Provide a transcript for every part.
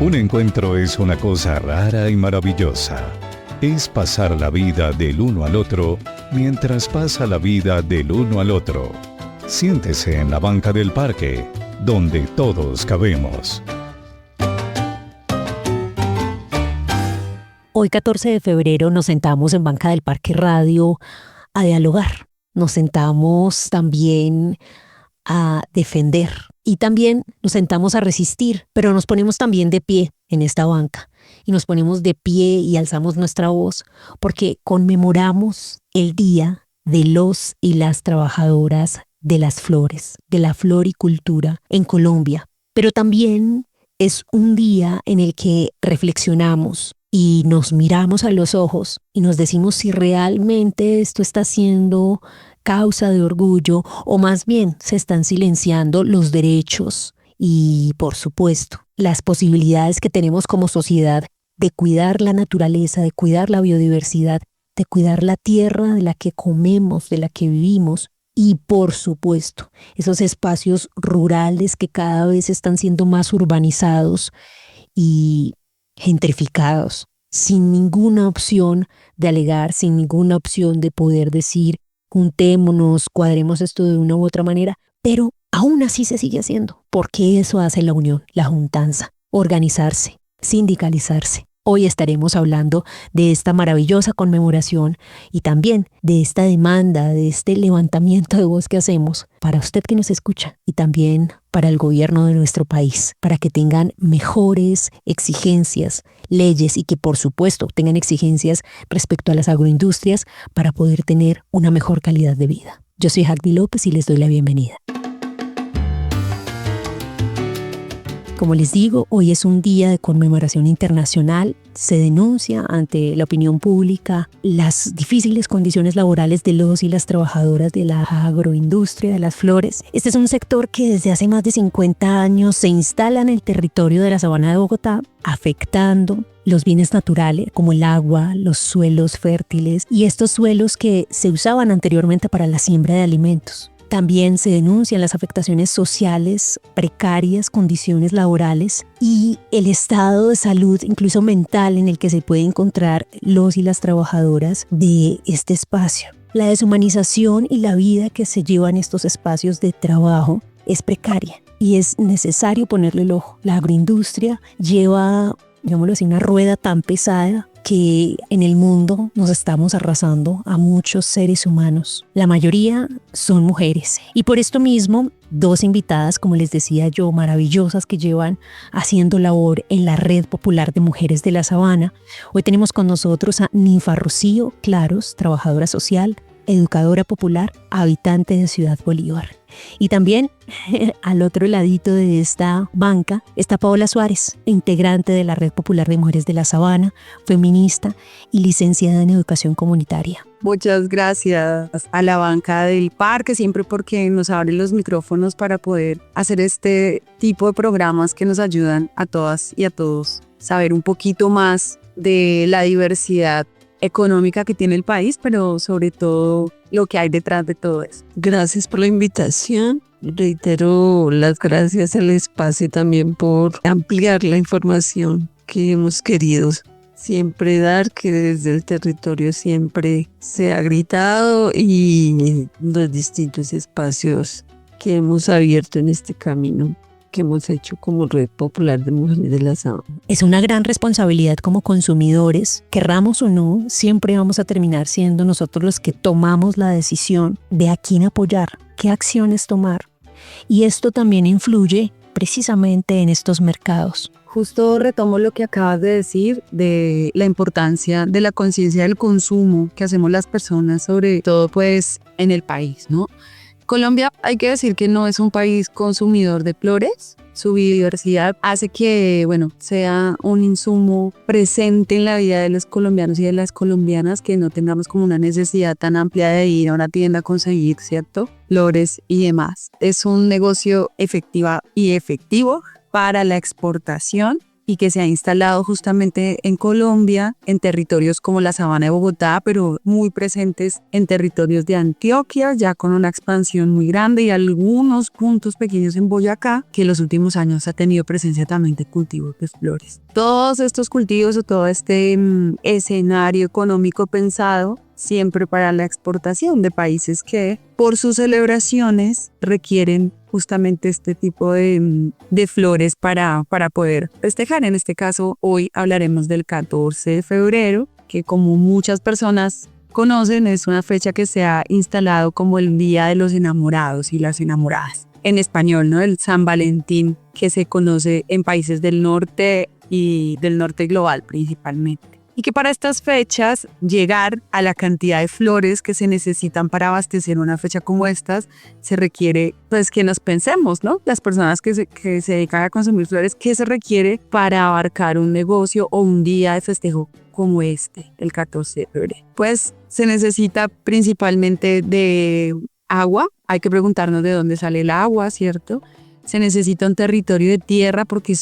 Un encuentro es una cosa rara y maravillosa. Es pasar la vida del uno al otro mientras pasa la vida del uno al otro. Siéntese en la banca del parque, donde todos cabemos. Hoy, 14 de febrero, nos sentamos en Banca del Parque Radio a dialogar. Nos sentamos también a defender y también nos sentamos a resistir, pero nos ponemos también de pie en esta banca y nos ponemos de pie y alzamos nuestra voz porque conmemoramos el Día de los y las trabajadoras de las flores, de la floricultura en Colombia. Pero también es un día en el que reflexionamos y nos miramos a los ojos y nos decimos si realmente esto está siendo causa de orgullo o más bien se están silenciando los derechos y, por supuesto, las posibilidades que tenemos como sociedad de cuidar la naturaleza, de cuidar la biodiversidad, de cuidar la tierra de la que comemos, de la que vivimos y, por supuesto, esos espacios rurales que cada vez están siendo más urbanizados y gentrificados, sin ninguna opción de alegar, sin ninguna opción de poder decir juntémonos, cuadremos esto de una u otra manera, pero aún así se sigue haciendo, porque eso hace la unión, la juntanza, organizarse, sindicalizarse. Hoy estaremos hablando de esta maravillosa conmemoración y también de esta demanda, de este levantamiento de voz que hacemos para usted que nos escucha y también para el gobierno de nuestro país, para que tengan mejores exigencias, leyes y que por supuesto tengan exigencias respecto a las agroindustrias para poder tener una mejor calidad de vida. Yo soy Jacdy López y les doy la bienvenida. Como les digo, hoy es un día de conmemoración internacional. Se denuncia ante la opinión pública las difíciles condiciones laborales de los y las trabajadoras de la agroindustria de las flores. Este es un sector que desde hace más de 50 años se instala en el territorio de la Sabana de Bogotá, afectando los bienes naturales como el agua, los suelos fértiles y estos suelos que se usaban anteriormente para la siembra de alimentos. También se denuncian las afectaciones sociales, precarias, condiciones laborales y el estado de salud, incluso mental, en el que se puede encontrar los y las trabajadoras de este espacio. La deshumanización y la vida que se lleva en estos espacios de trabajo es precaria y es necesario ponerle el ojo. La agroindustria lleva, digámoslo así, una rueda tan pesada que en el mundo nos estamos arrasando a muchos seres humanos. La mayoría son mujeres. Y por esto mismo, dos invitadas, como les decía yo, maravillosas que llevan haciendo labor en la Red Popular de Mujeres de la Sabana. Hoy tenemos con nosotros a Ninfa Rocío Claros, trabajadora social, educadora popular, habitante de Ciudad Bolívar. Y también al otro ladito de esta banca está Paola Suárez, integrante de la Red Popular de Mujeres de la Sabana, feminista y licenciada en Educación Comunitaria. Muchas gracias a la banca del parque, siempre porque nos abren los micrófonos para poder hacer este tipo de programas que nos ayudan a todas y a todos saber un poquito más de la diversidad económica que tiene el país, pero sobre todo lo que hay detrás de todo eso. Gracias por la invitación. Reitero las gracias al espacio también por ampliar la información que hemos querido siempre dar, que desde el territorio siempre se ha gritado y los distintos espacios que hemos abierto en este camino que hemos hecho como Red Popular de Mujeres de la Sabana. Es una gran responsabilidad como consumidores, querramos o no, siempre vamos a terminar siendo nosotros los que tomamos la decisión de a quién apoyar, qué acciones tomar. Y esto también influye precisamente en estos mercados. Justo retomo lo que acabas de decir de la importancia de la conciencia del consumo que hacemos las personas, sobre todo pues en el país, ¿no? Colombia, hay que decir que no es un país consumidor de flores. Su biodiversidad hace que, sea un insumo presente en la vida de los colombianos y de las colombianas, que no tengamos como una necesidad tan amplia de ir a una tienda a conseguir, ¿cierto? Flores y demás. Es un negocio efectivo para la exportación y que se ha instalado justamente en Colombia, en territorios como la Sabana de Bogotá, pero muy presentes en territorios de Antioquia, ya con una expansión muy grande, y algunos puntos pequeños en Boyacá, que en los últimos años ha tenido presencia también de cultivos de flores. Todos estos cultivos o todo este escenario económico pensado siempre para la exportación de países que por sus celebraciones requieren justamente este tipo de flores para poder festejar. En este caso, hoy hablaremos del 14 de febrero, que como muchas personas conocen, es una fecha que se ha instalado como el Día de los Enamorados y las Enamoradas. En español, ¿no? El San Valentín, que se conoce en países del norte y del norte global principalmente. Y que para estas fechas llegar a la cantidad de flores que se necesitan para abastecer una fecha como estas, se requiere pues que nos pensemos, ¿no? Las personas que se dedican a consumir flores, ¿qué se requiere para abarcar un negocio o un día de festejo como este, el 14 de febrero? Pues se necesita principalmente de agua. Hay que preguntarnos de dónde sale el agua, ¿cierto? Se necesita un territorio de tierra porque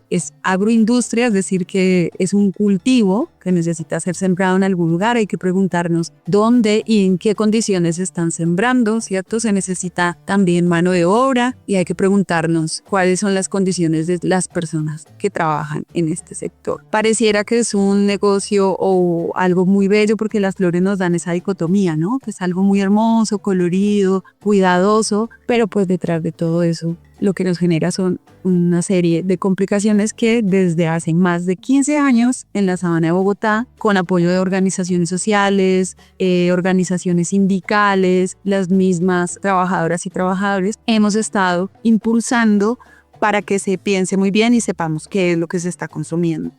es agroindustria, es decir, que es un cultivo que necesita ser sembrado en algún lugar. Hay que preguntarnos dónde y en qué condiciones se están sembrando, ¿cierto? Se necesita también mano de obra y hay que preguntarnos cuáles son las condiciones de las personas que trabajan en este sector. Pareciera que es un negocio o algo muy bello porque las flores nos dan esa dicotomía, ¿no? Que es algo muy hermoso, colorido, cuidadoso, pero pues detrás de todo eso lo que nos genera son una serie de complicaciones que desde hace más de 15 años en la Sabana de Bogotá, con apoyo de organizaciones sociales, organizaciones sindicales, las mismas trabajadoras y trabajadores, hemos estado impulsando para que se piense muy bien y sepamos qué es lo que se está consumiendo.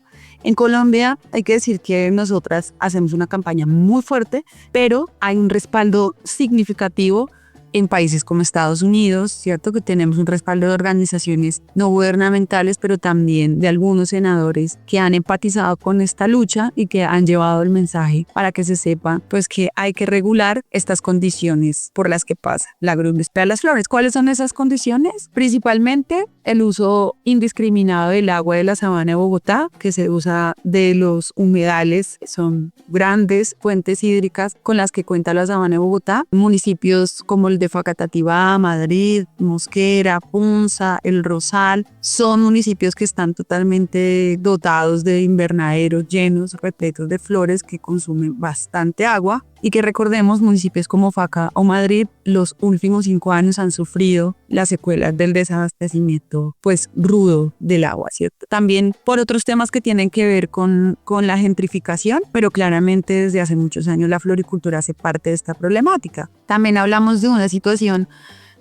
En Colombia hay que decir que nosotras hacemos una campaña muy fuerte, pero hay un respaldo significativo en países como Estados Unidos, ¿cierto? Que tenemos un respaldo de organizaciones no gubernamentales, pero también de algunos senadores que han empatizado con esta lucha y que han llevado el mensaje para que se sepa pues que hay que regular estas condiciones por las que pasa la agroindustria de las flores. ¿Cuáles son esas condiciones? Principalmente el uso indiscriminado del agua de la Sabana de Bogotá, que se usa de los humedales, son grandes fuentes hídricas con las que cuenta la Sabana de Bogotá. Municipios como el de Facatativá, Madrid, Mosquera, Punza, El Rosal, son municipios que están totalmente dotados de invernaderos llenos, repletos de flores que consumen bastante agua y que recordemos, municipios como Faca o Madrid, los últimos 5 años han sufrido las secuelas del desabastecimiento pues rudo del agua, ¿cierto? También por otros temas que tienen que ver con la gentrificación, pero claramente desde hace muchos años la floricultura hace parte de esta problemática. También hablamos de una situación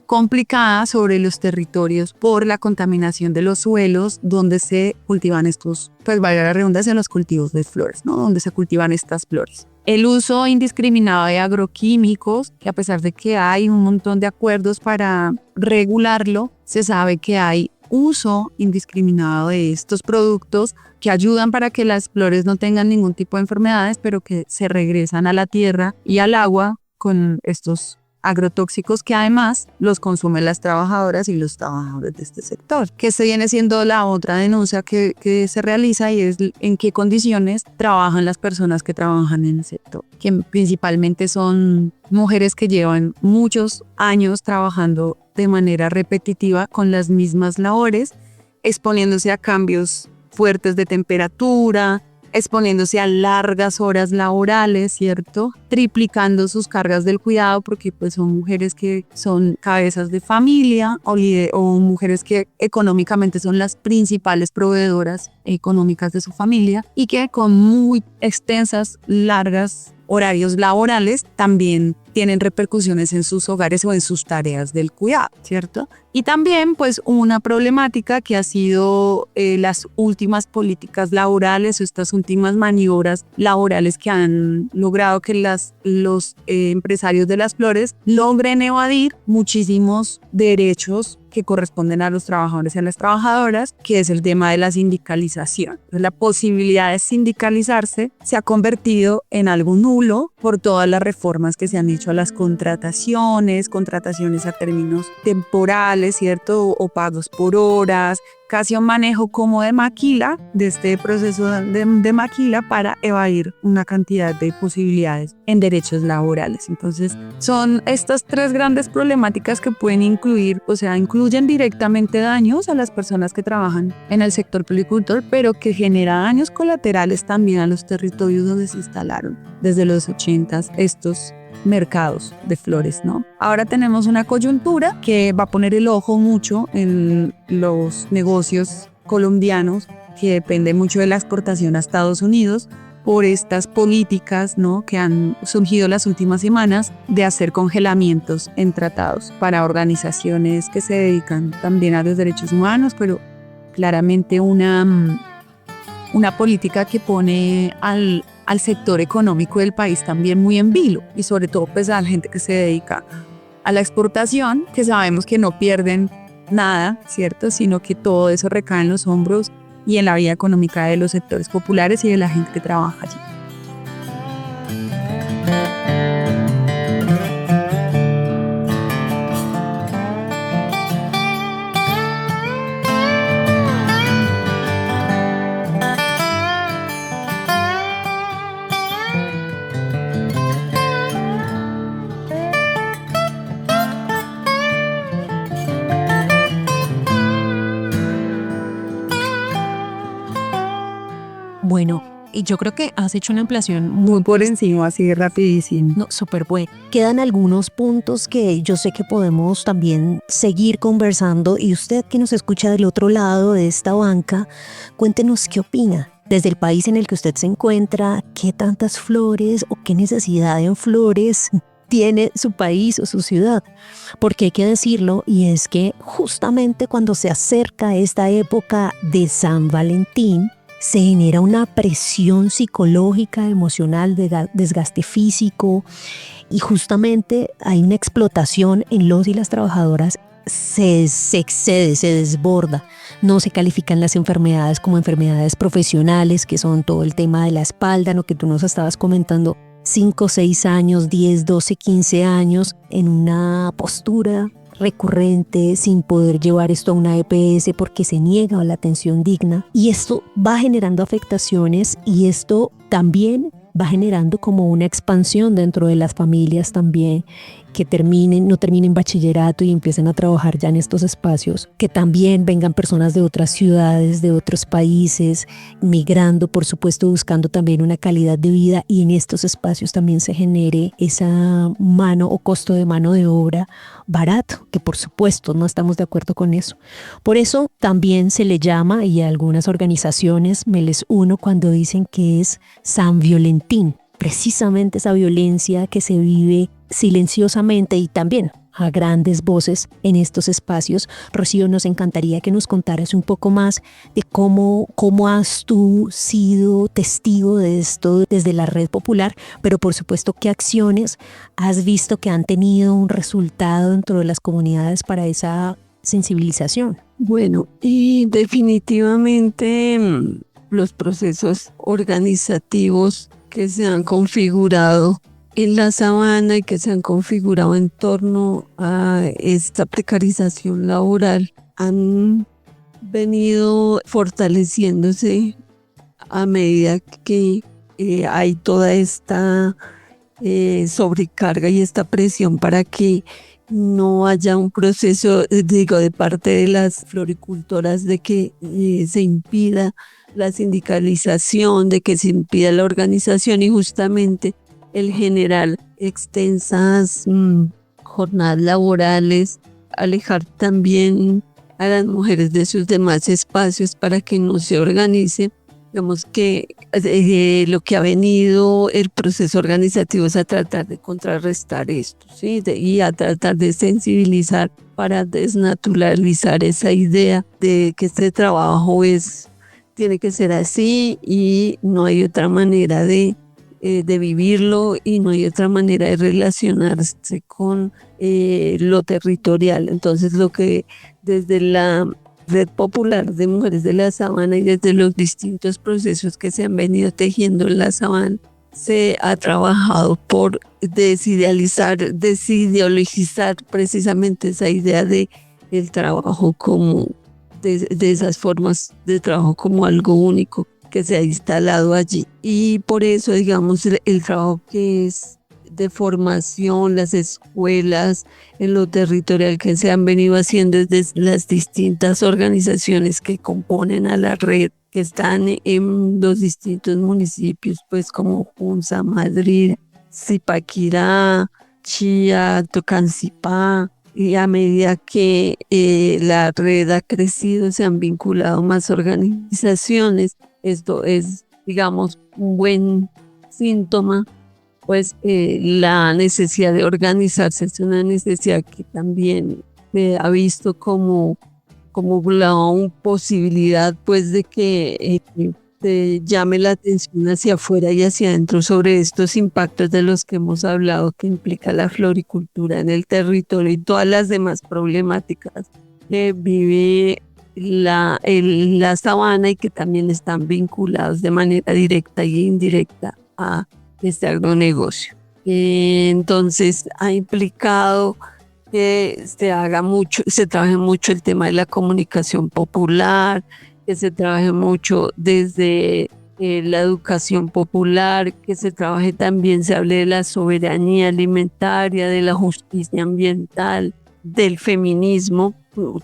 complicada sobre los territorios por la contaminación de los suelos donde se cultivan estos, pues valga la redundancia, los cultivos de flores, ¿no? Donde se cultivan estas flores. El uso indiscriminado de agroquímicos, que a pesar de que hay un montón de acuerdos para regularlo, se sabe que hay uso indiscriminado de estos productos que ayudan para que las flores no tengan ningún tipo de enfermedades, pero que se regresan a la tierra y al agua con estos agrotóxicos que además los consumen las trabajadoras y los trabajadores de este sector. Que se viene siendo la otra denuncia que se realiza y es en qué condiciones trabajan las personas que trabajan en el sector, que principalmente son mujeres que llevan muchos años trabajando de manera repetitiva con las mismas labores, exponiéndose a cambios fuertes de temperatura, exponiéndose a largas horas laborales, ¿cierto? Triplicando sus cargas del cuidado porque pues son mujeres que son cabezas de familia o mujeres que económicamente son las principales proveedoras económicas de su familia y que con muy extensas, largas horarios laborales también tienen repercusiones en sus hogares o en sus tareas del cuidado, ¿cierto? Y también pues una problemática que ha sido las últimas políticas laborales o estas últimas maniobras laborales que han logrado que los empresarios de las flores logren evadir muchísimos derechos que corresponden a los trabajadores y a las trabajadoras, que es el tema de la sindicalización. Entonces, la posibilidad de sindicalizarse se ha convertido en algo nulo por todas las reformas que se han hecho a las contrataciones a términos temporales, ¿cierto? O pagos por horas, casi un manejo como de maquila, de este proceso de maquila para evadir una cantidad de posibilidades en derechos laborales. Entonces, son estas tres grandes problemáticas que pueden incluyen directamente daños a las personas que trabajan en el sector floricultor, pero que genera daños colaterales también a los territorios donde se instalaron desde los 80s estos mercados de flores, ¿no? Ahora tenemos una coyuntura que va a poner el ojo mucho en los negocios colombianos, que depende mucho de la exportación a Estados Unidos por estas políticas, ¿no?, que han surgido las últimas semanas de hacer congelamientos en tratados para organizaciones que se dedican también a los derechos humanos, pero claramente una política que pone al sector económico del país también muy en vilo, y sobre todo pues a la gente que se dedica a la exportación, que sabemos que no pierden nada, ¿cierto?, sino que todo eso recae en los hombros y en la vida económica de los sectores populares y de la gente que trabaja allí. Bueno, y yo creo que has hecho una ampliación Muy por encima, así rapidísimo. no, súper buena. Quedan algunos puntos que yo sé que podemos también seguir conversando, y usted que nos escucha del otro lado de esta banca, cuéntenos qué opina. Desde el país en el que usted se encuentra, ¿qué tantas flores o qué necesidad en flores tiene su país o su ciudad? Porque hay que decirlo, y es que justamente cuando se acerca esta época de San Valentín, se genera una presión psicológica, emocional, de desgaste físico, y justamente hay una explotación en los y las trabajadoras. Se excede, se desborda. No se califican las enfermedades como enfermedades profesionales, que son todo el tema de la espalda, lo que tú nos estabas comentando, 5, 6 años, 10, 12, 15 años en una postura recurrente, sin poder llevar esto a una EPS porque se niega a la atención digna, y esto va generando afectaciones, y esto también va generando como una expansión dentro de las familias también, que no terminen bachillerato y empiecen a trabajar ya en estos espacios, que también vengan personas de otras ciudades, de otros países, migrando, por supuesto, buscando también una calidad de vida, y en estos espacios también se genere esa mano o costo de mano de obra barato, que por supuesto no estamos de acuerdo con eso. Por eso también se le llama, y a algunas organizaciones me les uno cuando dicen que es San Violentín, precisamente esa violencia que se vive silenciosamente y también a grandes voces en estos espacios. Rocío, nos encantaría que nos contaras un poco más de cómo has tú sido testigo de esto desde la Red Popular, pero por supuesto qué acciones has visto que han tenido un resultado dentro de las comunidades para esa sensibilización. Bueno, y definitivamente los procesos organizativos que se han configurado en la sabana y que se han configurado en torno a esta precarización laboral han venido fortaleciéndose a medida que hay toda esta sobrecarga y esta presión para que no haya un proceso, de parte de las floricultoras, de que se impida la sindicalización, de que se impida la organización, y justamente el generar extensas jornadas laborales, alejar también a las mujeres de sus demás espacios para que no se organicen. Digamos que lo que ha venido el proceso organizativo es a tratar de contrarrestar esto, ¿sí? Y a tratar de sensibilizar para desnaturalizar esa idea de que este trabajo tiene que ser así y no hay otra manera de vivirlo, y no hay otra manera de relacionarse con lo territorial. Entonces, lo que desde la Red Popular de Mujeres de la Sabana y desde los distintos procesos que se han venido tejiendo en la Sabana, se ha trabajado por desideologizar precisamente esa idea de el trabajo como de esas formas de trabajo como algo único que se ha instalado allí. Y por eso, digamos, el trabajo que es de formación, las escuelas en lo territorial que se han venido haciendo desde las distintas organizaciones que componen a la red, que están en los distintos municipios, pues como Punza, Madrid, Zipaquirá, Chía, Tocancipá, y a medida que la red ha crecido, se han vinculado más organizaciones. Esto es, digamos, un buen síntoma, pues la necesidad de organizarse es una necesidad que también se ha visto como la posibilidad, pues, de que se llame la atención hacia afuera y hacia adentro sobre estos impactos de los que hemos hablado, que implica la floricultura en el territorio y todas las demás problemáticas que vive la sabana y que también están vinculados de manera directa e indirecta a este agronegocio. Entonces ha implicado que se trabaje mucho el tema de la comunicación popular, que se trabaje mucho desde la educación popular, que se trabaje también, se hable de la soberanía alimentaria, de la justicia ambiental, del feminismo,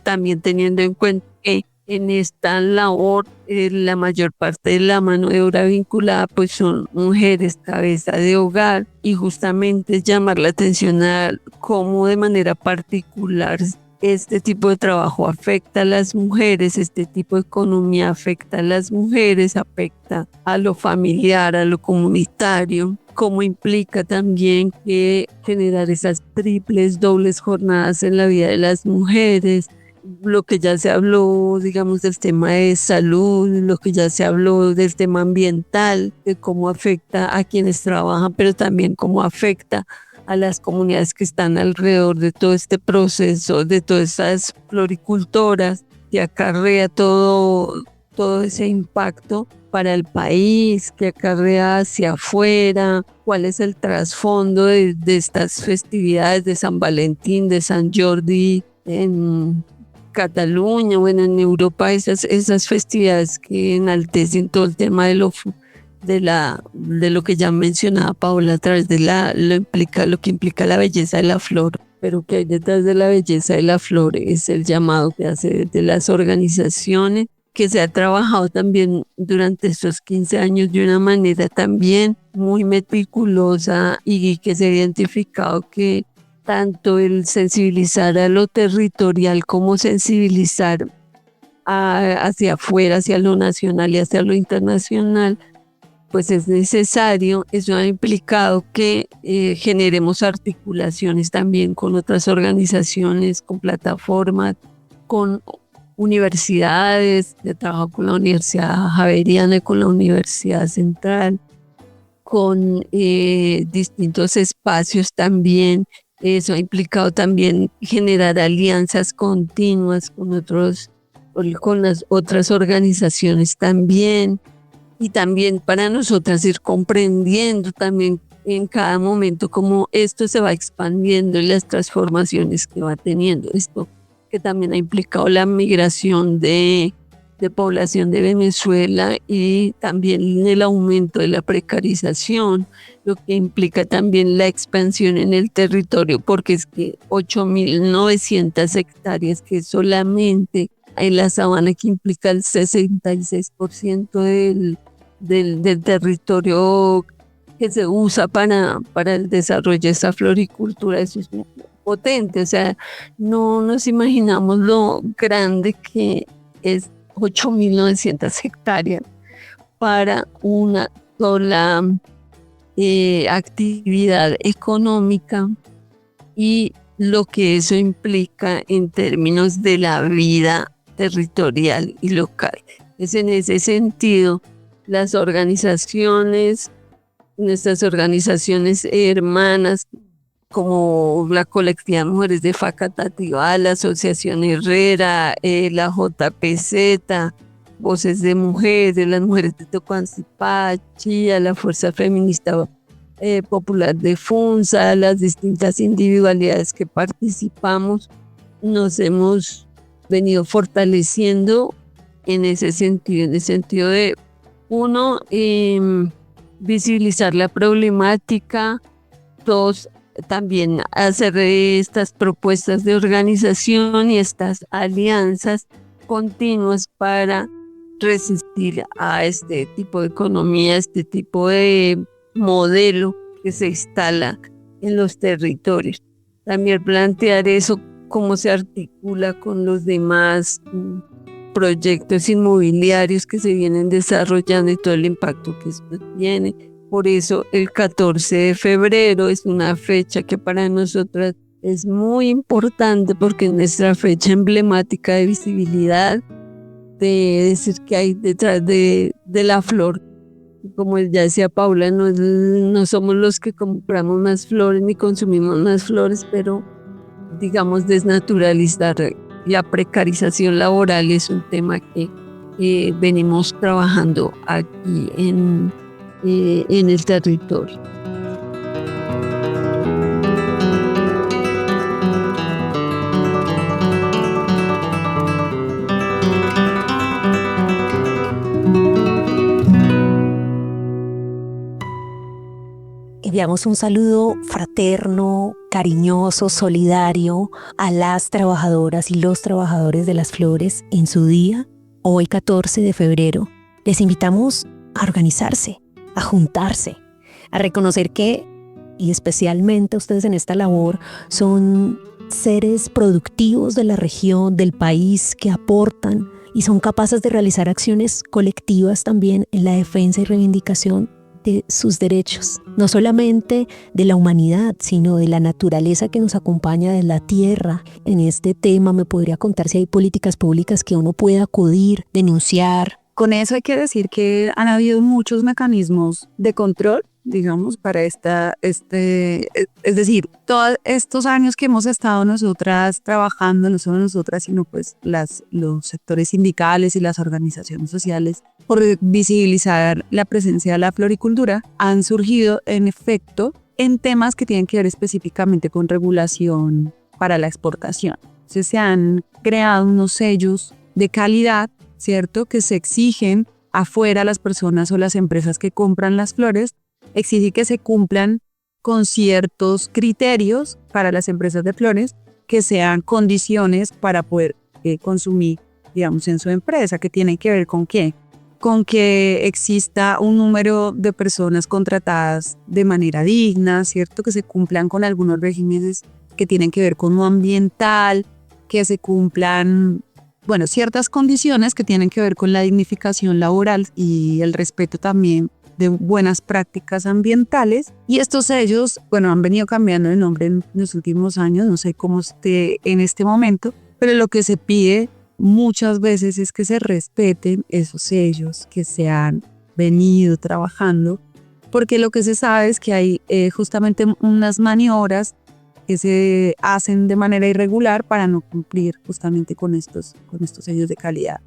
también teniendo en cuenta que en esta labor la mayor parte de la mano de obra vinculada pues son mujeres cabeza de hogar, y justamente llamar la atención a cómo de manera particular este tipo de trabajo afecta a las mujeres, este tipo de economía afecta a las mujeres, afecta a lo familiar, a lo comunitario, cómo implica también que generar esas triples, dobles jornadas en la vida de las mujeres, lo que ya se habló, digamos, del tema de salud, lo que ya se habló del tema ambiental, de cómo afecta a quienes trabajan, pero también cómo afecta a las comunidades que están alrededor de todo este proceso, de todas esas floricultoras, que acarrea todo ese impacto para el país, que acarrea hacia afuera, cuál es el trasfondo de estas festividades de San Valentín, de San Jordi en Cataluña, bueno, en Europa, esas festividades que enaltecen todo el tema de lo que ya mencionaba Paola a través de lo que implica la belleza de la flor, pero que hay detrás de la belleza de la flor es el llamado que hace de las organizaciones, que se ha trabajado también durante estos 15 años de una manera también muy meticulosa, y que se ha identificado que tanto el sensibilizar a lo territorial como sensibilizar hacia afuera, hacia lo nacional y hacia lo internacional, pues es necesario. Eso ha implicado que generemos articulaciones también con otras organizaciones, con plataformas, con universidades. Yo trabajo con la Universidad Javeriana y con la Universidad Central, con distintos espacios también. Eso ha implicado también generar alianzas continuas con las otras organizaciones también, y también para nosotras ir comprendiendo también en cada momento cómo esto se va expandiendo y las transformaciones que va teniendo. Esto que también ha implicado la migración de población de Venezuela, y también el aumento de la precarización, lo que implica también la expansión en el territorio, porque es que 8.900 hectáreas, que solamente en la sabana, que implica el 66% del territorio que se usa para el desarrollo de esa floricultura. Eso es muy potente, o sea, no nos imaginamos lo grande que es 8.900 hectáreas para una sola actividad económica, y lo que eso implica en términos de la vida territorial y local. Es en ese sentido, las organizaciones, nuestras organizaciones hermanas, como la Colectividad Mujeres de Facatativá, la Asociación Herrera, la JPZ, Voces de Mujeres, las Mujeres de Tocancipá, Chía, la Fuerza Feminista Popular de Funza, las distintas individualidades que participamos, nos hemos venido fortaleciendo en ese sentido de, uno, visibilizar la problemática, dos, también hacer estas propuestas de organización y estas alianzas continuas para resistir a este tipo de economía, este tipo de modelo que se instala en los territorios. También plantear eso, cómo se articula con los demás proyectos inmobiliarios que se vienen desarrollando y todo el impacto que esto tiene. Por eso el 14 de febrero es una fecha que para nosotras es muy importante porque es nuestra fecha emblemática de visibilidad, de decir que hay detrás de la flor. Como ya decía Paula, no somos los que compramos más flores ni consumimos más flores, pero digamos desnaturalizar la precarización laboral es un tema que venimos trabajando aquí en el territorio. Enviamos un saludo fraterno, cariñoso, solidario a las trabajadoras y los trabajadores de las flores en su día, hoy 14 de febrero. Les invitamos a organizarse, a juntarse, a reconocer que, y especialmente ustedes en esta labor, son seres productivos de la región, del país, que aportan y son capaces de realizar acciones colectivas también en la defensa y reivindicación de sus derechos, no solamente de la humanidad, sino de la naturaleza que nos acompaña, de la tierra. En este tema me podría contar si hay políticas públicas que uno pueda acudir, denunciar. Con eso hay que decir que han habido muchos mecanismos de control, digamos, para es decir, todos estos años que hemos estado nosotras trabajando, no solo nosotras, sino pues los sectores sindicales y las organizaciones sociales, por visibilizar la presencia de la floricultura, han surgido en efecto en temas que tienen que ver específicamente con regulación para la exportación. Entonces se han creado unos sellos de calidad, ¿cierto?, que se exigen afuera a las personas o las empresas que compran las flores, exige que se cumplan con ciertos criterios para las empresas de flores, que sean condiciones para poder consumir, digamos, en su empresa, que tienen que ver con qué, con que exista un número de personas contratadas de manera digna, ¿cierto?, que se cumplan con algunos regímenes que tienen que ver con lo ambiental, que se cumplan, bueno, ciertas condiciones que tienen que ver con la dignificación laboral y el respeto también de buenas prácticas ambientales. Y estos sellos, bueno, han venido cambiando de nombre en los últimos años, no sé cómo esté en este momento, pero lo que se pide muchas veces es que se respeten esos sellos que se han venido trabajando, porque lo que se sabe es que hay justamente unas maniobras que se hacen de manera irregular para no cumplir justamente con estos sellos de calidad.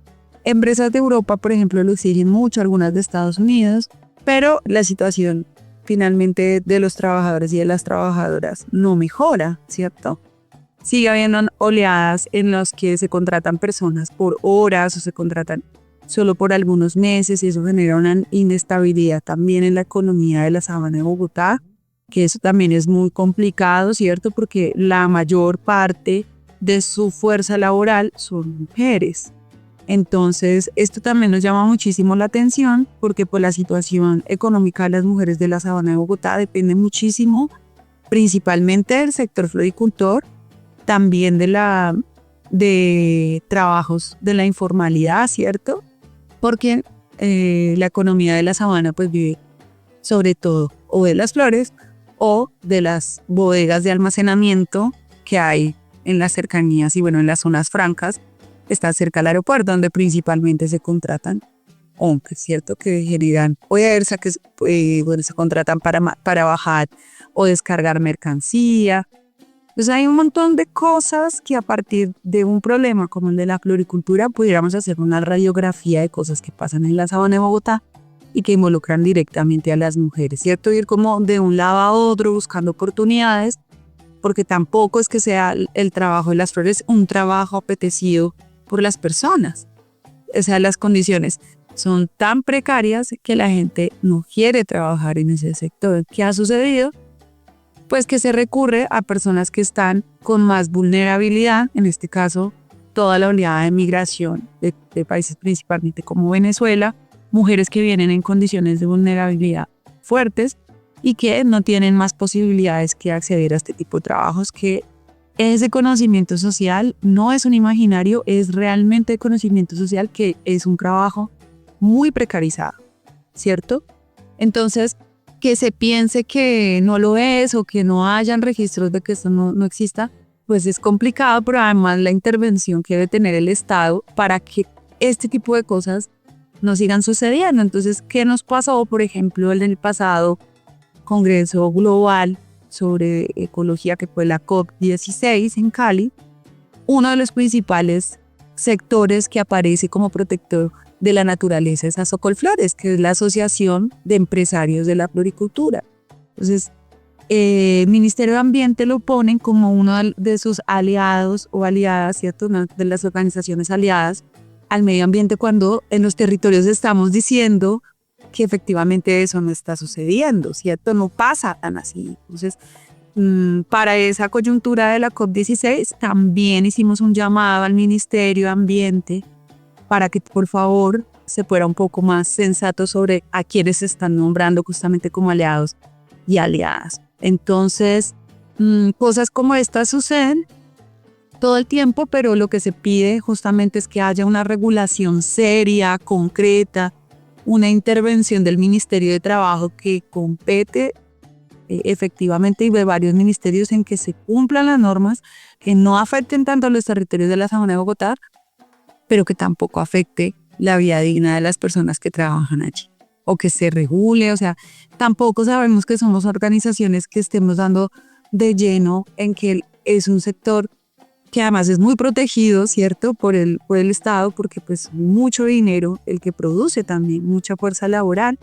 Empresas de Europa, por ejemplo, lo exigen mucho, algunas de Estados Unidos, pero la situación finalmente de los trabajadores y de las trabajadoras no mejora, ¿cierto? Sigue habiendo oleadas en las que se contratan personas por horas o se contratan solo por algunos meses y eso genera una inestabilidad también en la economía de la Sabana de Bogotá, que eso también es muy complicado, ¿cierto? Porque la mayor parte de su fuerza laboral son mujeres. Entonces, esto también nos llama muchísimo la atención porque pues, la situación económica de las mujeres de la Sabana de Bogotá depende muchísimo, principalmente del sector floricultor, también de trabajos de la informalidad, ¿cierto? Porque la economía de la sabana pues vive sobre todo o de las flores o de las bodegas de almacenamiento que hay en las cercanías y bueno, en las zonas francas. Está cerca del aeropuerto donde principalmente se contratan hombres, ¿cierto? Que generan fuerza, que se contratan para bajar o descargar mercancía. Entonces hay un montón de cosas que a partir de un problema como el de la floricultura pudiéramos hacer una radiografía de cosas que pasan en la Sabana de Bogotá y que involucran directamente a las mujeres, ¿cierto? Ir como de un lado a otro buscando oportunidades, porque tampoco es que sea el trabajo de las flores un trabajo apetecido por las personas. O sea, las condiciones son tan precarias que la gente no quiere trabajar en ese sector. ¿Qué ha sucedido? Pues que se recurre a personas que están con más vulnerabilidad, en este caso toda la oleada de migración de países principalmente como Venezuela, mujeres que vienen en condiciones de vulnerabilidad fuertes y que no tienen más posibilidades que acceder a este tipo de trabajos, que ese conocimiento social no es un imaginario, es realmente conocimiento social, que es un trabajo muy precarizado, ¿cierto? Entonces, que se piense que no lo es o que no hayan registros de que esto no exista, pues es complicado, pero además la intervención que debe tener el Estado para que este tipo de cosas no sigan sucediendo. Entonces, ¿qué nos pasó, por ejemplo, en el pasado Congreso Global sobre Ecología, que fue la COP16 en Cali? Uno de los principales sectores que aparece como protector de la naturaleza es Azocolflores, que es la Asociación de Empresarios de la Floricultura. Entonces, el Ministerio de Ambiente lo ponen como uno de sus aliados o aliadas, ¿cierto? Una de las organizaciones aliadas al medio ambiente, cuando en los territorios estamos diciendo que efectivamente eso no está sucediendo, ¿cierto? No pasa tan así. Entonces, para esa coyuntura de la COP16 también hicimos un llamado al Ministerio de Ambiente para que por favor se fuera un poco más sensato sobre a quienes se están nombrando justamente como aliados y aliadas. Entonces, cosas como estas suceden todo el tiempo, pero lo que se pide justamente es que haya una regulación seria, concreta, una intervención del Ministerio de Trabajo que compete efectivamente y de varios ministerios en que se cumplan las normas, que no afecten tanto a los territorios de la Sabana de Bogotá, pero que tampoco afecte la vida digna de las personas que trabajan allí, o que se regule. O sea, tampoco sabemos que somos organizaciones que estemos dando de lleno en que es un sector que además es muy protegido, ¿cierto? Por el Estado, porque pues mucho dinero el que produce también, mucha fuerza laboral,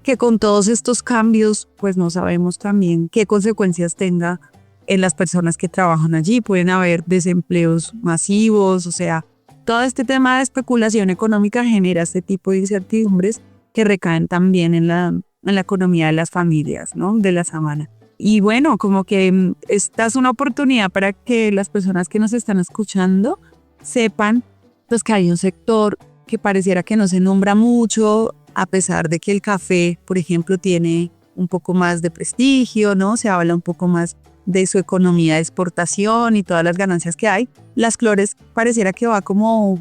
que con todos estos cambios pues no sabemos también qué consecuencias tenga en las personas que trabajan allí. Pueden haber desempleos masivos, o sea, todo este tema de especulación económica genera este tipo de incertidumbres que recaen también en la economía de las familias, ¿no? De la Sabana. Y bueno, como que esta es una oportunidad para que las personas que nos están escuchando sepan pues que hay un sector que pareciera que no se nombra mucho, a pesar de que el café, por ejemplo, tiene un poco más de prestigio, ¿no? Se habla un poco más de su economía de exportación y todas las ganancias que hay. Las flores pareciera que va como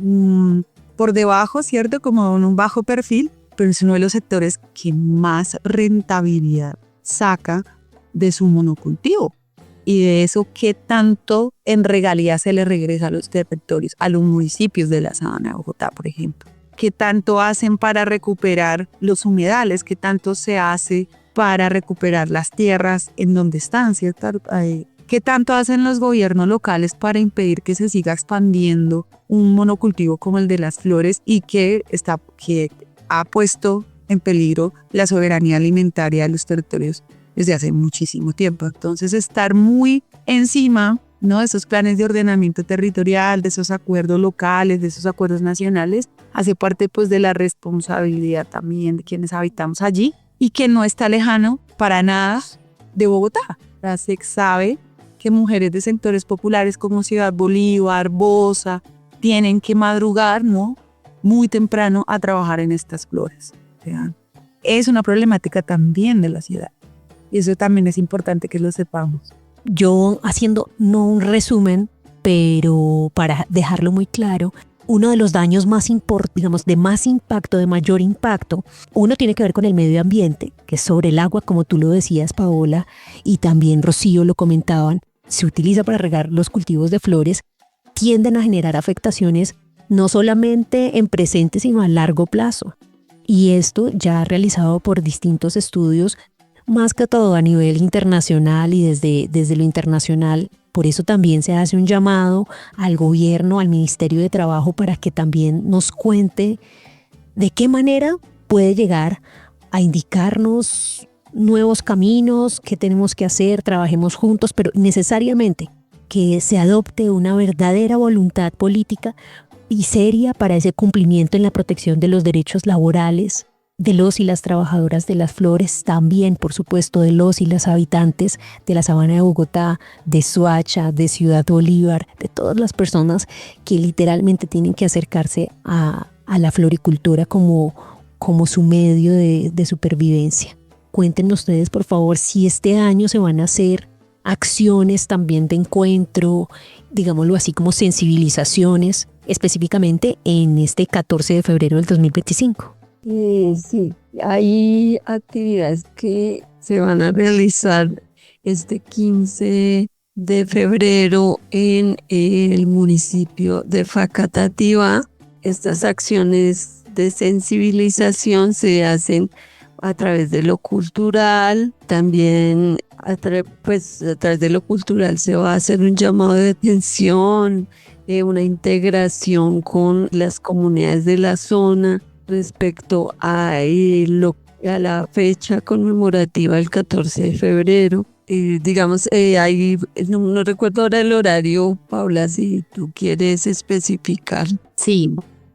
por debajo, ¿cierto? Como en un bajo perfil, pero es uno de los sectores que más rentabilidad saca de su monocultivo, y de eso qué tanto en regalías se le regresa a los territorios, a los municipios de la Sabana de Bogotá, por ejemplo. Qué tanto hacen para recuperar los humedales, qué tanto se hace para recuperar las tierras en donde están, ¿cierto? Qué tanto hacen los gobiernos locales para impedir que se siga expandiendo un monocultivo como el de las flores y que ha puesto en peligro la soberanía alimentaria de los territorios desde hace muchísimo tiempo. Entonces, estar muy encima, ¿no?, de esos planes de ordenamiento territorial, de esos acuerdos locales, de esos acuerdos nacionales, hace parte pues de la responsabilidad también de quienes habitamos allí, y que no está lejano para nada de Bogotá. Se sabe que mujeres de sectores populares como Ciudad Bolívar, Bosa, tienen que madrugar, ¿no?, muy temprano a trabajar en estas flores. O sea, es una problemática también de la ciudad. Y eso también es importante que lo sepamos. Yo, haciendo no un resumen, pero para dejarlo muy claro, uno de los daños más digamos, de más impacto, de mayor impacto, uno tiene que ver con el medio ambiente, que es sobre el agua, como tú lo decías, Paola, y también Rocío lo comentaban, se utiliza para regar los cultivos de flores, tienden a generar afectaciones no solamente en presente, sino a largo plazo. Y esto ya realizado por distintos estudios, más que todo a nivel internacional, y desde lo internacional. Por eso también se hace un llamado al gobierno, al Ministerio de Trabajo, para que también nos cuente de qué manera puede llegar a indicarnos nuevos caminos, qué tenemos que hacer, trabajemos juntos, pero necesariamente que se adopte una verdadera voluntad política y seria para ese cumplimiento en la protección de los derechos laborales de los y las trabajadoras de las flores, también por supuesto de los y las habitantes de la Sabana de Bogotá, de Soacha, de Ciudad Bolívar, de todas las personas que literalmente tienen que acercarse a la floricultura como su medio de supervivencia. Cuéntenos ustedes, por favor, si este año se van a hacer acciones también de encuentro, digámoslo así, como sensibilizaciones, específicamente en este 14 de febrero del 2025. Sí, hay actividades que se van a realizar este 15 de febrero en el municipio de Facatativá. Estas acciones de sensibilización se hacen a través de lo cultural, también a través de lo cultural se va a hacer un llamado de atención, una integración con las comunidades de la zona respecto a la fecha conmemorativa del 14 de febrero. Digamos, no recuerdo ahora el horario, Paula, si tú quieres especificar. Sí,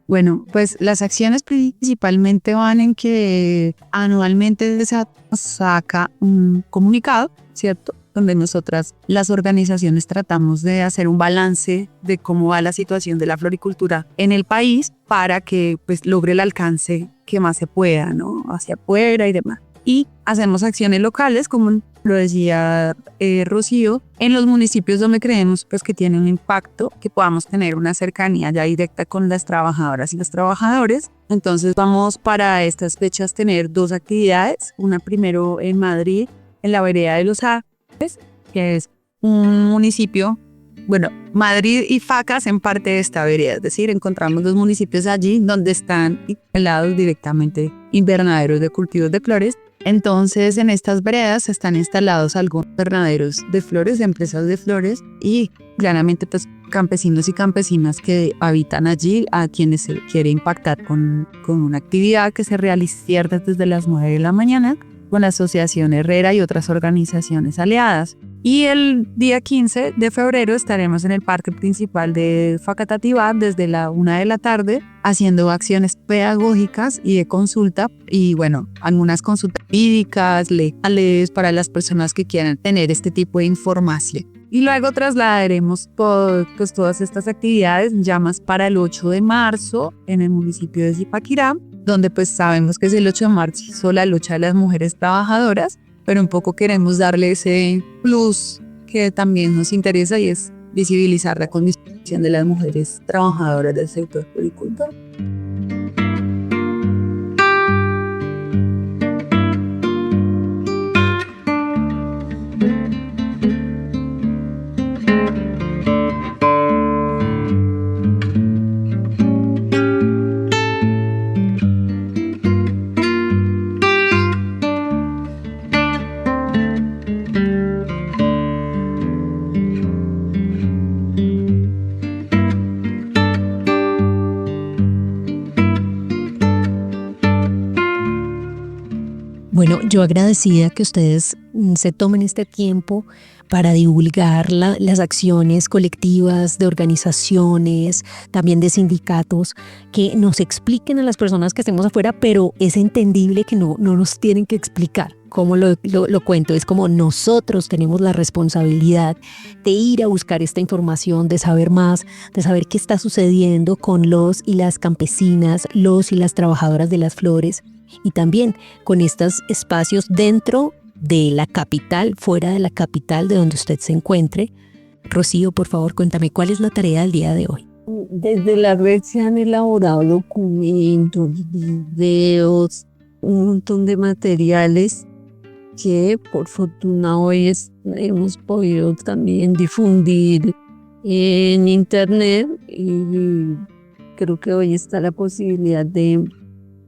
bueno, pues las acciones principalmente van en que anualmente se saca un comunicado, ¿cierto? Donde nosotras, las organizaciones, tratamos de hacer un balance de cómo va la situación de la floricultura en el país para que pues logre el alcance que más se pueda, ¿no? Hacia afuera y demás. Y hacemos acciones locales, como lo decía Rocío, en los municipios donde creemos pues, que tiene un impacto, que podamos tener una cercanía ya directa con las trabajadoras y los trabajadores. Entonces vamos para estas fechas tener 2 actividades, una primero en Madrid, en la vereda de los Árboles, que es un municipio, bueno, Madrid y Facas hacen parte de esta vereda, es decir, encontramos 2 municipios allí donde están instalados directamente invernaderos de cultivos de flores. Entonces, en estas veredas están instalados algunos invernaderos de flores, de empresas de flores y claramente pues, campesinos y campesinas que habitan allí, a quienes se quiere impactar con una actividad que se realiza desde las 9 de la mañana con la Asociación Herrera y otras organizaciones aliadas. Y el día 15 de febrero estaremos en el parque principal de Facatativá desde la 1 de la tarde haciendo acciones pedagógicas y de consulta y bueno, algunas consultas jurídicas, legales para las personas que quieran tener este tipo de información. Y luego trasladaremos pues, todas estas actividades ya más para el 8 de marzo en el municipio de Zipaquirá, donde pues sabemos que es el 8 de marzo la lucha de las mujeres trabajadoras, pero un poco queremos darle ese plus que también nos interesa y es visibilizar la condición de las mujeres trabajadoras del sector floricultor. Bueno, yo agradecida que ustedes se tomen este tiempo para divulgar las acciones colectivas de organizaciones, también de sindicatos, que nos expliquen a las personas que estemos afuera, pero es entendible que no nos tienen que explicar. ¿Cómo lo cuento? Es como nosotros tenemos la responsabilidad de ir a buscar esta información, de saber más, de saber qué está sucediendo con los y las campesinas, los y las trabajadoras de las flores, y también con estos espacios dentro de la capital, fuera de la capital de donde usted se encuentre. Rocío, por favor, cuéntame cuál es la tarea del día de hoy. Desde la red se han elaborado documentos, videos, un montón de materiales que por fortuna hoy hemos podido también difundir en internet y creo que hoy está la posibilidad de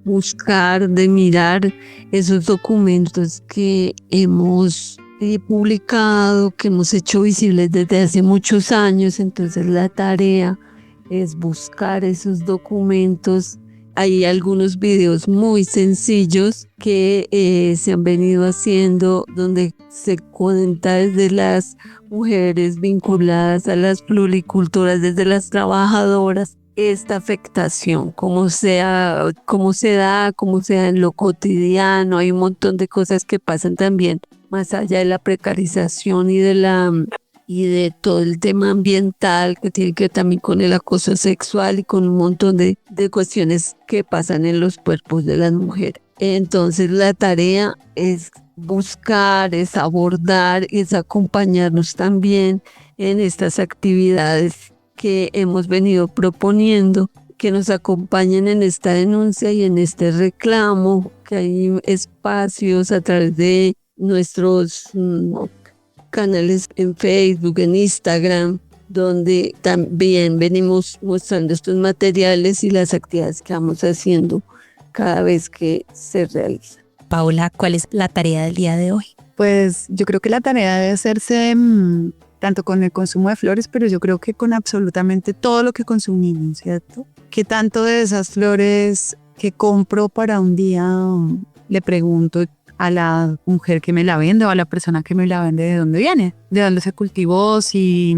buscar, de mirar esos documentos que hemos publicado, que hemos hecho visibles desde hace muchos años. Entonces la tarea es buscar esos documentos. Hay algunos videos muy sencillos que se han venido haciendo donde se cuenta desde las mujeres vinculadas a las floricultoras, desde las trabajadoras, esta afectación, cómo se da, cómo se da en lo cotidiano. Hay un montón de cosas que pasan también, más allá de la precarización y de todo el tema ambiental que tiene que ver también con el acoso sexual y con un montón de cuestiones que pasan en los cuerpos de las mujeres. Entonces la tarea es buscar, es abordar, es acompañarnos también en estas actividades que hemos venido proponiendo, que nos acompañen en esta denuncia y en este reclamo, que hay espacios a través de nuestros canales en Facebook, en Instagram, donde también venimos mostrando estos materiales y las actividades que vamos haciendo cada vez que se realiza. Paola, ¿cuál es la tarea del día de hoy? Pues yo creo que la tarea debe hacerse tanto con el consumo de flores, pero yo creo que con absolutamente todo lo que consumimos, ¿cierto? ¿Qué tanto de esas flores que compro para un día le pregunto a la mujer que me la vende o a la persona que me la vende de dónde viene, de dónde se cultivó, si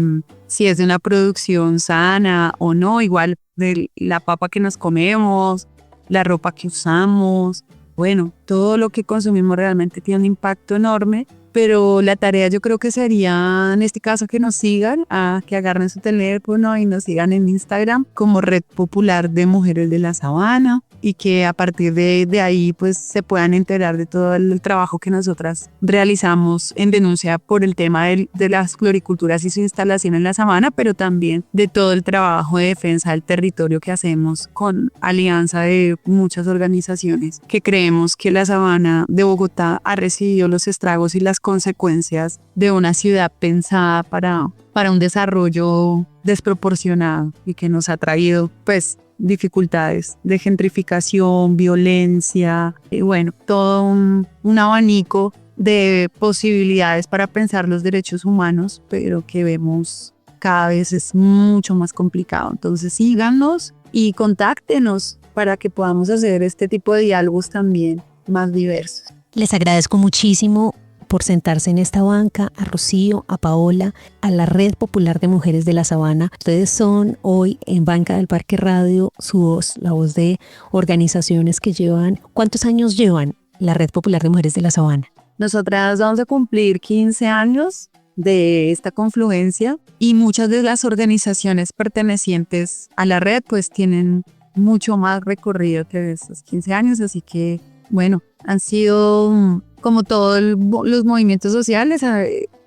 es de una producción sana o no, igual de la papa que nos comemos, la ropa que usamos? Bueno, todo lo que consumimos realmente tiene un impacto enorme, pero la tarea yo creo que sería, en este caso, que nos sigan, que agarren su teléfono y nos sigan en Instagram como Red Popular de Mujeres de la Sabana, y que a partir de ahí pues se puedan enterar de todo el trabajo que nosotras realizamos en denuncia por el tema de las floriculturas y su instalación en la sabana, pero también de todo el trabajo de defensa del territorio que hacemos con alianza de muchas organizaciones que creemos que la sabana de Bogotá ha recibido los estragos y las consecuencias de una ciudad pensada para un desarrollo desproporcionado y que nos ha traído pues dificultades de gentrificación, violencia, y bueno, todo un abanico de posibilidades para pensar los derechos humanos, pero que vemos cada vez es mucho más complicado. Entonces síganos y contáctenos para que podamos hacer este tipo de diálogos también más diversos. Les agradezco muchísimo por sentarse en esta banca, a Rocío, a Paola, a la Red Popular de Mujeres de la Sabana. Ustedes son hoy en Banca del Parque Radio su voz, la voz de organizaciones que llevan. ¿Cuántos años llevan la Red Popular de Mujeres de la Sabana? Nosotras vamos a cumplir 15 años de esta confluencia y muchas de las organizaciones pertenecientes a la red pues tienen mucho más recorrido que esos 15 años, así que bueno, han sido como todos los movimientos sociales,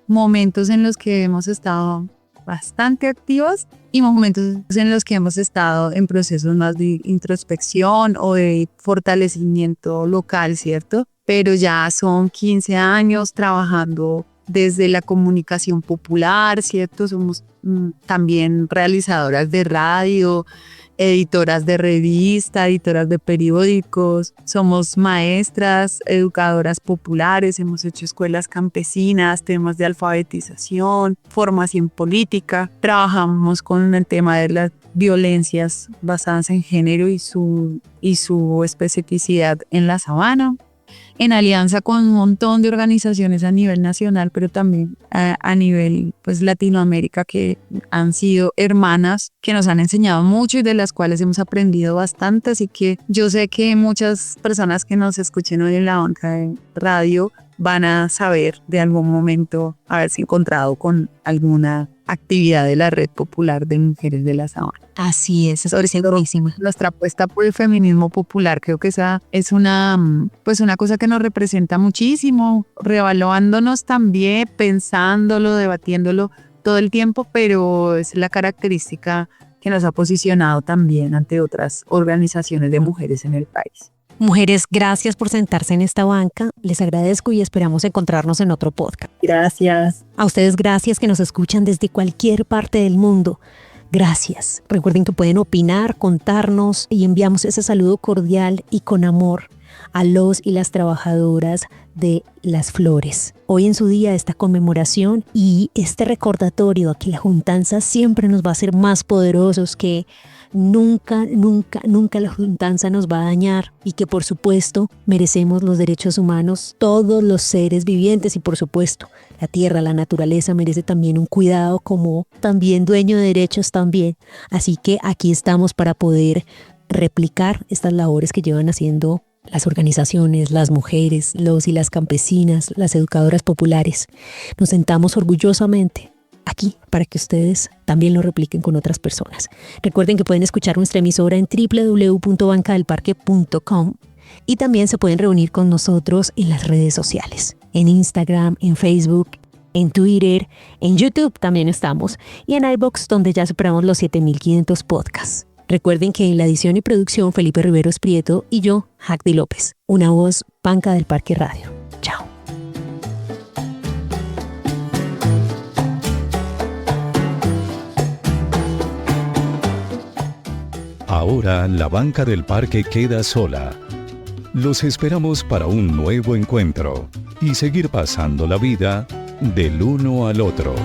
momentos en los que hemos estado bastante activos y momentos en los que hemos estado en procesos más de introspección o de fortalecimiento local, ¿cierto? Pero ya son 15 años trabajando desde la comunicación popular, ¿cierto? Somos también realizadoras de radio, editoras de revista, editoras de periódicos, somos maestras, educadoras populares, hemos hecho escuelas campesinas, temas de alfabetización, formación política, trabajamos con el tema de las violencias basadas en género y su especificidad en la sabana, en alianza con un montón de organizaciones a nivel nacional, pero también a nivel pues Latinoamérica, que han sido hermanas que nos han enseñado mucho y de las cuales hemos aprendido bastante. Así que yo sé que muchas personas que nos escuchen hoy en la banca de radio van a saber de algún momento haberse encontrado con alguna actividad de la Red Popular de Mujeres de la Sabana. Así es buenísima. Nuestra apuesta por el feminismo popular, creo que esa es una cosa que nos representa muchísimo, reevaluándonos también, pensándolo, debatiéndolo todo el tiempo, pero es la característica que nos ha posicionado también ante otras organizaciones de mujeres en el país. Mujeres, gracias por sentarse en esta banca. Les agradezco y esperamos encontrarnos en otro podcast. Gracias. A ustedes gracias que nos escuchan desde cualquier parte del mundo. Gracias. Recuerden que pueden opinar, contarnos y enviamos ese saludo cordial y con amor a los y las trabajadoras de las flores. Hoy en su día esta conmemoración y este recordatorio a que la juntanza siempre nos va a hacer más poderosos, que nunca la juntanza nos va a dañar y que por supuesto merecemos los derechos humanos, todos los seres vivientes, y por supuesto la tierra, la naturaleza merece también un cuidado como también dueño de derechos también. Así que aquí estamos para poder replicar estas labores que llevan haciendo las organizaciones, las mujeres, los y las campesinas, las educadoras populares. Nos sentamos orgullosamente aquí para que ustedes también lo repliquen con otras personas. Recuerden que pueden escuchar nuestra emisora en www.bancadelparque.com y también se pueden reunir con nosotros en las redes sociales, en Instagram, en Facebook, en Twitter, en YouTube también estamos, y en iVoox, donde ya superamos los 7.500 podcasts. Recuerden que en la edición y producción Felipe Riveros Prieto y yo, Jacdi López, una voz Banca del Parque Radio. Chao. Ahora la banca del parque queda sola. Los esperamos para un nuevo encuentro y seguir pasando la vida del uno al otro.